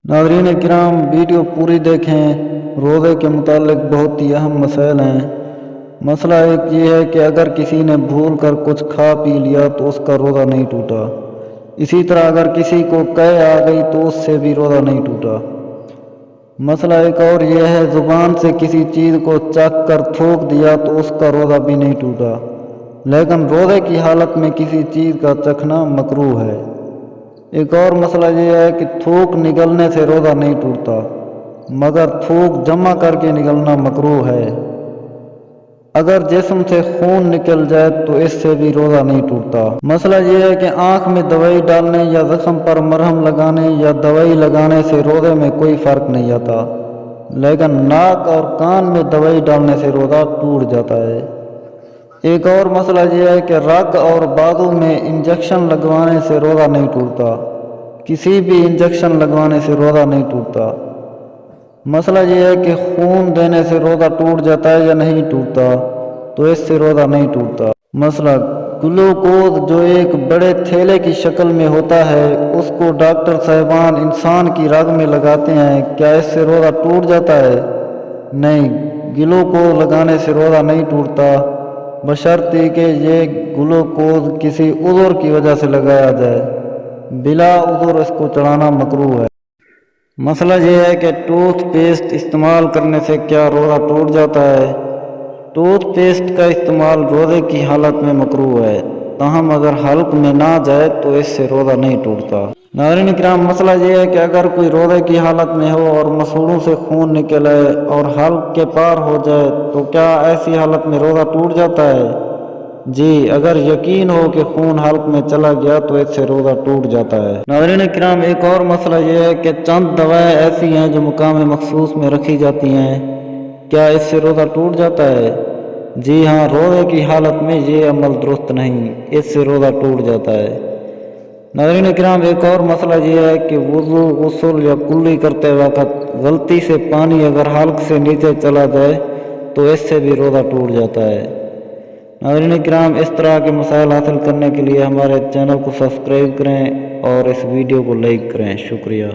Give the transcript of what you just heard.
नाज़रीन किराम वीडियो पूरी देखें। रोज़े के मुतालिक बहुत ही अहम मसाइल हैं। मसला एक ये है कि अगर किसी ने भूल कर कुछ खा पी लिया तो उसका रोज़ा नहीं टूटा। इसी तरह अगर किसी को कै आ गई तो उससे भी रोज़ा नहीं टूटा। मसला एक और ये है, ज़ुबान से किसी चीज़ को चख कर थूक दिया तो उसका रोज़ा भी नहीं टूटा, लेकिन रोज़े की हालत में किसी चीज़ का चखना मकरूह है। एक और मसला ये है कि थूक निगलने से रोज़ा नहीं टूटता, मगर थूक जमा करके निगलना मकरूह है। अगर जिस्म से खून निकल जाए तो इससे भी रोज़ा नहीं टूटता। मसला ये है कि आँख में दवाई डालने या ज़ख्म पर मरहम लगाने या दवाई लगाने से रोज़े में कोई फ़र्क नहीं आता, लेकिन नाक और कान में दवाई डालने से रोज़ा टूट जाता है। एक और मसला यह है कि रग और बाजू में इंजेक्शन लगवाने से रोज़ा नहीं टूटता। किसी भी इंजेक्शन लगवाने से रोज़ा नहीं टूटता। मसला यह है कि खून देने से रोज़ा टूट जाता है या नहीं टूटता, तो इससे रोज़ा नहीं टूटता। मसला ग्लूकोज जो एक बड़े थैले की शक्ल में होता है, उसको डॉक्टर साहिबान इंसान की रग में लगाते हैं, क्या इससे रोज़ा टूट जाता है? नहीं, ग्लूकोज लगाने से रोज़ा नहीं टूटता, बशर्ते कि ये ग्लूकोज किसी उज़्र की वजह से लगाया जाए। बिला उज़्र इसको चढ़ाना मकरूह है। मसला ये है कि टूथ पेस्ट इस्तेमाल करने से क्या रोज़ा टूट जाता है? टूथ पेस्ट का इस्तेमाल रोज़े की हालत में मकरूह है, ताहम अगर हल्क में ना जाए तो इससे रोज़ा नहीं टूटता। नाज़रीन किराम, मसला ये है कि अगर कोई रोज़े की हालत में हो और मसूड़ों से खून निकले और हल्क के पार हो जाए तो क्या ऐसी हालत में रोज़ा टूट जाता है? जी, अगर यकीन हो कि खून हल्क में चला गया तो इससे रोज़ा टूट जाता है। नाज़रीन किराम, एक और मसला ये है कि चंद दवाएं ऐसी हैं जो मकाम मखसूस में रखी जाती हैं, क्या इससे रोज़ा टूट जाता है? जी हाँ, रोज़े की हालत में ये अमल दुरुस्त नहीं, इससे रोज़ा टूट जाता है। नाज़रीन किराम, एक और मसला ये है कि वुज़ू, गुस्ल या कुल्ली करते वक्त गलती से पानी अगर हल्क से नीचे चला जाए तो इससे भी रोज़ा टूट जाता है। नाज़रीन किराम, इस तरह के मसाइल हासिल करने के लिए हमारे चैनल को सब्सक्राइब करें और इस वीडियो को लाइक करें। शुक्रिया।